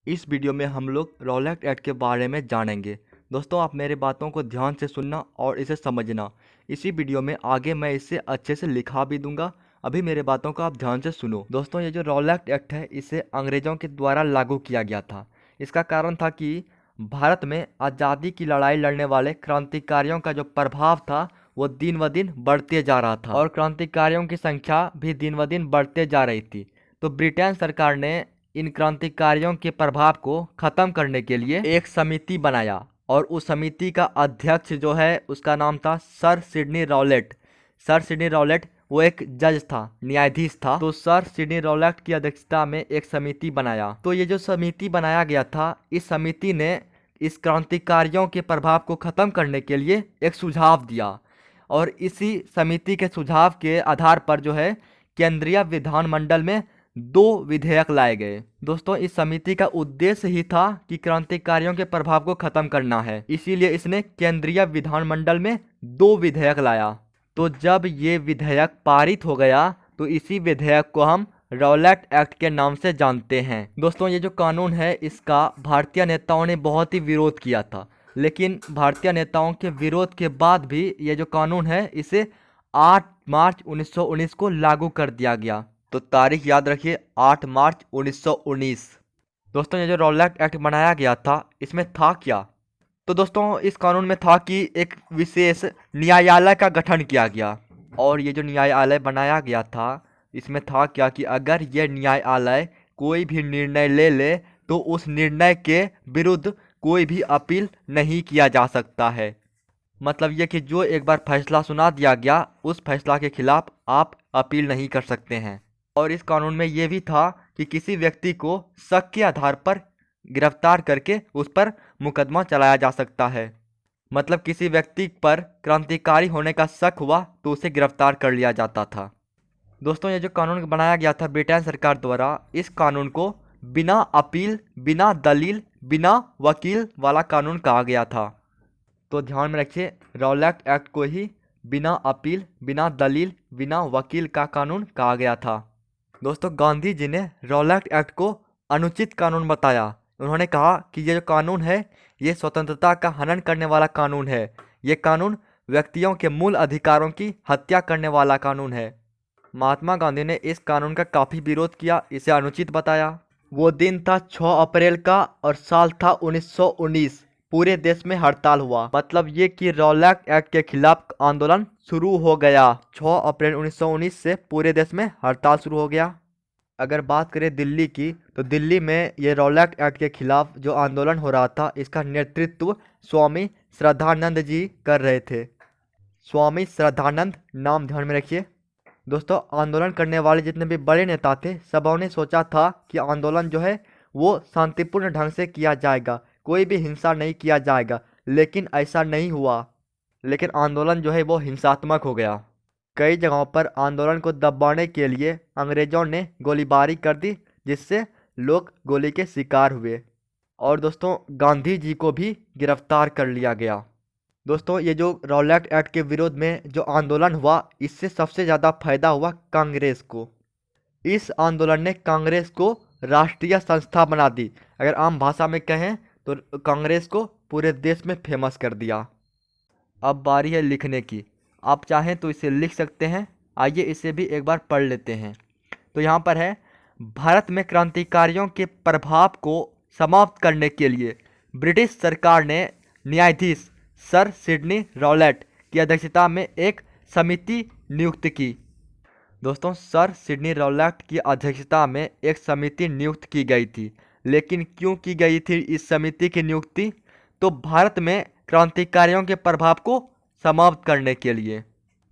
इस वीडियो में हम लोग रॉलेट एक्ट के बारे में जानेंगे। दोस्तों, आप मेरी बातों को ध्यान से सुनना और इसे समझना। इसी वीडियो में आगे मैं इसे अच्छे से लिखा भी दूंगा। अभी मेरे बातों को आप ध्यान से सुनो। दोस्तों, ये जो रॉलेट एक्ट है इसे अंग्रेजों के द्वारा लागू किया गया था। इसका कारण था कि भारत में आज़ादी की लड़ाई लड़ने वाले क्रांतिकारियों का जो प्रभाव था वो दिन ब दिन बढ़ते जा रहा था और क्रांतिकारियों की संख्या भी दिन ब दिन बढ़ते जा रही थी। तो ब्रिटेन सरकार ने इन क्रांतिकारियों के प्रभाव को खत्म करने के लिए एक समिति बनाया और उस समिति का अध्यक्ष जो है उसका नाम था sir Sydney Rowlatt. Sir Sydney Rowlatt वो एक जज था, न्यायाधीश था। तो सर सिडनी रॉलेट की अध्यक्षता में एक समिति बनाया। तो ये जो समिति बनाया गया था, इस समिति ने इस क्रांतिकारियों के प्रभाव को खत्म करने के लिए एक सुझाव दिया और इसी समिति के सुझाव के आधार पर जो है केंद्रीय विधानमंडल में 2 विधेयक लाए गए। दोस्तों, इस समिति का उद्देश्य ही था कि क्रांतिकारियों के प्रभाव को खत्म करना है, इसीलिए इसने केंद्रीय विधानमंडल में 2 विधेयक लाया। तो जब ये विधेयक पारित हो गया तो इसी विधेयक को हम रॉलेट एक्ट के नाम से जानते हैं। दोस्तों, ये जो कानून है इसका भारतीय नेताओं ने बहुत ही विरोध किया था, लेकिन भारतीय नेताओं के विरोध के बाद भी ये जो कानून है इसे 8 मार्च 1919 को लागू कर दिया गया। तो तारीख याद रखिए, 8 मार्च 1919। दोस्तों, ये जो रॉलेट एक्ट बनाया गया था इसमें था क्या? तो दोस्तों, इस कानून में था कि एक विशेष न्यायालय का गठन किया गया और ये जो न्यायालय बनाया गया था इसमें था क्या कि अगर ये न्यायालय कोई भी निर्णय ले ले तो उस निर्णय के विरुद्ध कोई भी अपील नहीं किया जा सकता है। मतलब ये कि जो एक बार फैसला सुना दिया गया उस फैसला के खिलाफ आप अपील नहीं कर सकते हैं। और इस कानून में ये भी था कि किसी व्यक्ति को शक के आधार पर गिरफ्तार करके उस पर मुकदमा चलाया जा सकता है। मतलब किसी व्यक्ति पर क्रांतिकारी होने का शक हुआ तो उसे गिरफ्तार कर लिया जाता था। दोस्तों, ये जो कानून बनाया गया था ब्रिटेन सरकार द्वारा, इस कानून को बिना अपील, बिना दलील, बिना वकील वाला कानून कहा गया था। तो ध्यान में रखिए, रॉलेट एक्ट को ही बिना अपील, बिना दलील, बिना वकील का कानून कहा गया था। दोस्तों, गांधी जी ने रॉलेट एक्ट को अनुचित कानून बताया। उन्होंने कहा कि ये जो कानून है ये स्वतंत्रता का हनन करने वाला कानून है। ये कानून व्यक्तियों के मूल अधिकारों की हत्या करने वाला कानून है। महात्मा गांधी ने इस कानून का काफ़ी विरोध किया, इसे अनुचित बताया। वो दिन था 6 अप्रैल का और साल था 1919। पूरे देश में हड़ताल हुआ। मतलब ये कि रॉलेट एक्ट के खिलाफ आंदोलन शुरू हो गया। 6 अप्रैल 1919 से पूरे देश में हड़ताल शुरू हो गया। अगर बात करें दिल्ली की, तो दिल्ली में ये रॉलेट एक्ट के खिलाफ जो आंदोलन हो रहा था इसका नेतृत्व स्वामी श्रद्धानंद जी कर रहे थे। स्वामी श्रद्धानंद, नाम ध्यान में रखिए। दोस्तों, आंदोलन करने वाले जितने भी बड़े नेता थे सबों ने सोचा था कि आंदोलन जो है वो शांतिपूर्ण ढंग से किया जाएगा, कोई भी हिंसा नहीं किया जाएगा, लेकिन ऐसा नहीं हुआ। लेकिन आंदोलन जो है वो हिंसात्मक हो गया। कई जगहों पर आंदोलन को दबाने के लिए अंग्रेजों ने गोलीबारी कर दी, जिससे लोग गोली के शिकार हुए और दोस्तों गांधी जी को भी गिरफ्तार कर लिया गया। दोस्तों, ये जो रॉलेट एक्ट के विरोध में जो आंदोलन हुआ इससे सबसे ज़्यादा फायदा हुआ कांग्रेस को। इस आंदोलन ने कांग्रेस को राष्ट्रीय संस्था बना दी। अगर आम भाषा में कहें तो कांग्रेस को पूरे देश में फेमस कर दिया। अब बारी है लिखने की। आप चाहें तो इसे लिख सकते हैं। आइए इसे भी एक बार पढ़ लेते हैं। तो यहाँ पर है, भारत में क्रांतिकारियों के प्रभाव को समाप्त करने के लिए ब्रिटिश सरकार ने न्यायाधीश सर सिडनी रॉलेट की अध्यक्षता में एक समिति नियुक्त की। दोस्तों, सर सिडनी रॉलेट की अध्यक्षता में एक समिति नियुक्त की गई थी। लेकिन क्यों की गई थी इस समिति की नियुक्ति? तो भारत में क्रांतिकारियों के प्रभाव को समाप्त करने के लिए।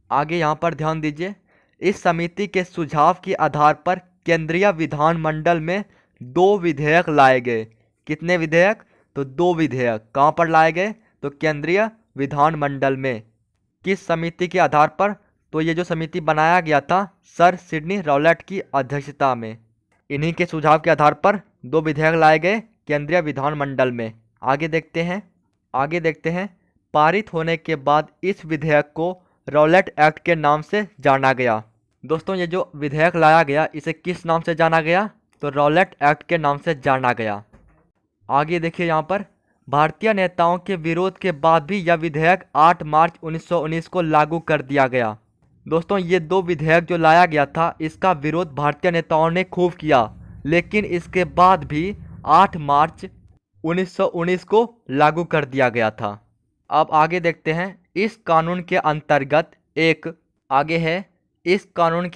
आगे यहाँ पर ध्यान दीजिए, इस समिति के सुझाव के आधार पर केंद्रीय विधानमंडल में 2 विधेयक लाए गए। कितने विधेयक? तो 2 विधेयक। कहाँ पर लाए गए? तो केंद्रीय विधानमंडल में। किस समिति के आधार पर? तो ये जो समिति बनाया गया था सर सिडनी रॉलेट की अध्यक्षता में, इन्हीं के सुझाव के आधार पर 2 विधेयक लाए गए केंद्रीय विधानमंडल में। आगे देखते हैं। पारित होने के बाद इस विधेयक को रॉलेट एक्ट के नाम से जाना गया। दोस्तों, ये जो विधेयक लाया गया इसे किस नाम से जाना गया? तो रॉलेट एक्ट के नाम से जाना गया। आगे देखिए यहाँ पर, भारतीय नेताओं के विरोध के बाद भी यह विधेयक 8 मार्च 1919 को लागू कर दिया गया। दोस्तों ये दो विधेयक जो लाया गया था, इसका विरोध भारतीय नेताओं ने खूब किया, लेकिन इसके बाद भी 8 मार्च 1919 को लागू कर दिया गया था। अब आगे देखते हैं, इस कानून के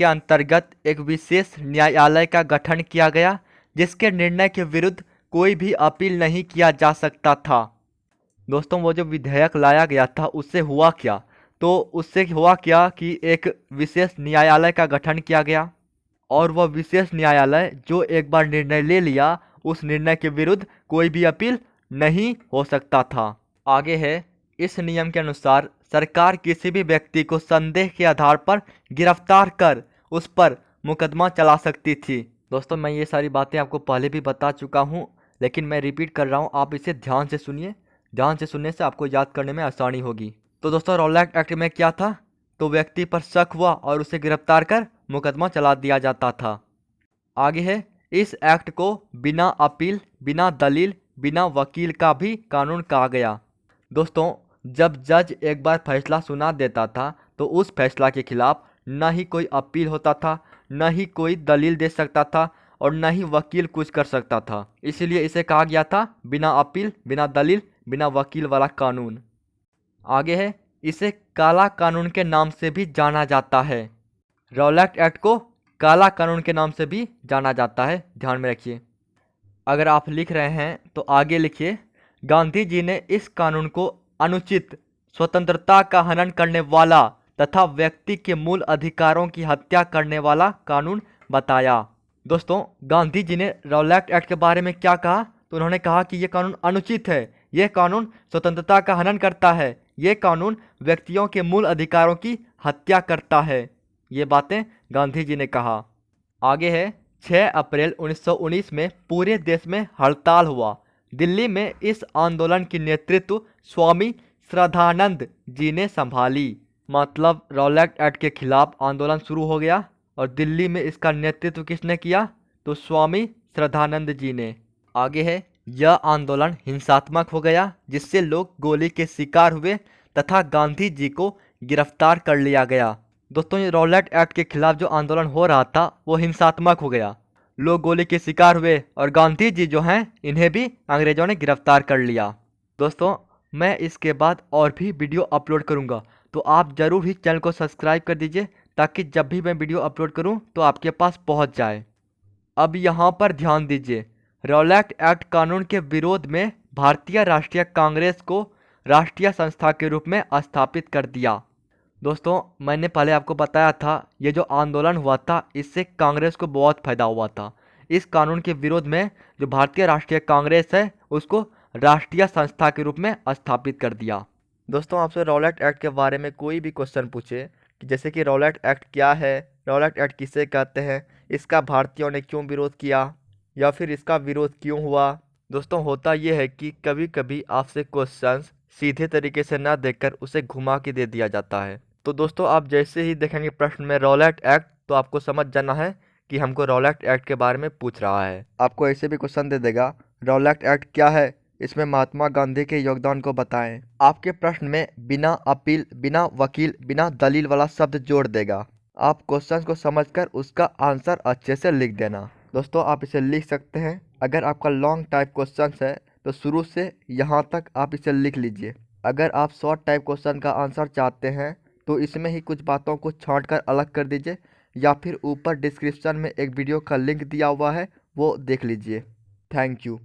अंतर्गत एक विशेष न्यायालय का गठन किया गया, जिसके निर्णय के विरुद्ध कोई भी अपील नहीं किया जा सकता था। दोस्तों वो जो विधेयक लाया गया था उससे हुआ क्या, तो उससे हुआ क्या कि एक विशेष न्यायालय का गठन किया गया, और वह विशेष न्यायालय जो एक बार निर्णय ले लिया, उस निर्णय के विरुद्ध कोई भी अपील नहीं हो सकता था। आगे है, इस नियम के अनुसार सरकार किसी भी व्यक्ति को संदेह के आधार पर गिरफ्तार कर उस पर मुकदमा चला सकती थी। दोस्तों मैं ये सारी बातें आपको पहले भी बता चुका हूँ, लेकिन मैं रिपीट कर रहा हूँ, आप इसे ध्यान से सुनिए। ध्यान से सुनने से आपको याद करने में आसानी होगी। तो दोस्तों रॉलेट एक्ट में क्या था, तो व्यक्ति पर शक हुआ और उसे गिरफ्तार कर मुकदमा चला दिया जाता था। आगे है, इस एक्ट को बिना अपील, बिना दलील, बिना वकील का भी कानून कहा गया। दोस्तों जब जज एक बार फैसला सुना देता था, तो उस फैसला के खिलाफ न ही कोई अपील होता था, न ही कोई दलील दे सकता था, और न ही वकील कुछ कर सकता था। इसीलिए इसे कहा गया था बिना अपील, बिना दलील, बिना वकील वाला कानून। आगे है, इसे काला कानून के नाम से भी जाना जाता है। रॉलेट एक्ट को काला कानून के नाम से भी जाना जाता है, ध्यान में रखिए। अगर आप लिख रहे हैं तो आगे लिखिए, गांधी जी ने इस कानून को अनुचित, स्वतंत्रता का हनन करने वाला तथा व्यक्ति के मूल अधिकारों की हत्या करने वाला कानून बताया। दोस्तों गांधी जी ने रॉलेट एक्ट के बारे में क्या कहा, तो उन्होंने कहा कि यह कानून अनुचित है, यह कानून स्वतंत्रता का हनन करता है, यह कानून व्यक्तियों के मूल अधिकारों की हत्या करता है। ये बातें गांधी जी ने कहा। आगे है, 6 अप्रैल 1919 में पूरे देश में हड़ताल हुआ। दिल्ली में इस आंदोलन की नेतृत्व स्वामी श्रद्धानंद जी ने संभाली। मतलब रॉलेट एक्ट के खिलाफ आंदोलन शुरू हो गया और दिल्ली में इसका नेतृत्व किसने किया, तो स्वामी श्रद्धानंद जी ने। आगे है, यह आंदोलन हिंसात्मक हो गया, जिससे लोग गोली के शिकार हुए तथा गांधी जी को गिरफ्तार कर लिया गया। दोस्तों ये रॉलेट एक्ट के खिलाफ जो आंदोलन हो रहा था वो हिंसात्मक हो गया, लोग गोली के शिकार हुए और गांधी जी जो हैं इन्हें भी अंग्रेजों ने गिरफ्तार कर लिया। दोस्तों मैं इसके बाद और भी वीडियो अपलोड करूंगा, तो आप ज़रूर ही चैनल को सब्सक्राइब कर दीजिए, ताकि जब भी मैं वीडियो अपलोड करूं तो आपके पास पहुंच जाए। अब यहाँ पर ध्यान दीजिए, रॉलेट एक्ट कानून के विरोध में भारतीय राष्ट्रीय कांग्रेस को राष्ट्रीय संस्था के रूप में स्थापित कर दिया। दोस्तों मैंने पहले आपको बताया था, ये जो आंदोलन हुआ था इससे कांग्रेस को बहुत फायदा हुआ था। इस कानून के विरोध में जो भारतीय राष्ट्रीय कांग्रेस है उसको राष्ट्रीय संस्था के रूप में स्थापित कर दिया। दोस्तों आपसे रॉलेट एक्ट के बारे में कोई भी क्वेश्चन पूछे, कि जैसे कि रॉलेट एक्ट क्या है, रॉलेट एक्ट किसे कहते हैं, इसका भारतीयों ने क्यों विरोध किया, या फिर इसका विरोध क्यों हुआ। दोस्तों होता यह है कि कभी कभी आपसे क्वेश्चंस सीधे तरीके से ना देखकर उसे घुमा के दे दिया जाता है। तो दोस्तों आप जैसे ही देखेंगे प्रश्न में रॉलेट एक्ट, तो आपको समझ जाना है कि हमको रॉलेट एक्ट के बारे में पूछ रहा है। आपको ऐसे भी क्वेश्चन दे देगा, रॉलेट एक्ट क्या है, इसमें महात्मा गांधी के योगदान को बताएं। आपके प्रश्न में बिना अपील, बिना वकील, बिना दलील वाला शब्द जोड़ देगा। आप क्वेश्चन को समझकर उसका आंसर अच्छे से लिख देना। दोस्तों आप इसे लिख सकते हैं। अगर आपका लॉन्ग टाइप क्वेश्चन है तो शुरू से यहाँ तक आप इसे लिख लीजिए। अगर आप शॉर्ट टाइप क्वेश्चन का आंसर चाहते हैं तो इसमें ही कुछ बातों को छांटकर अलग कर दीजिए, या फिर ऊपर डिस्क्रिप्शन में एक वीडियो का लिंक दिया हुआ है, वो देख लीजिए। Thank you.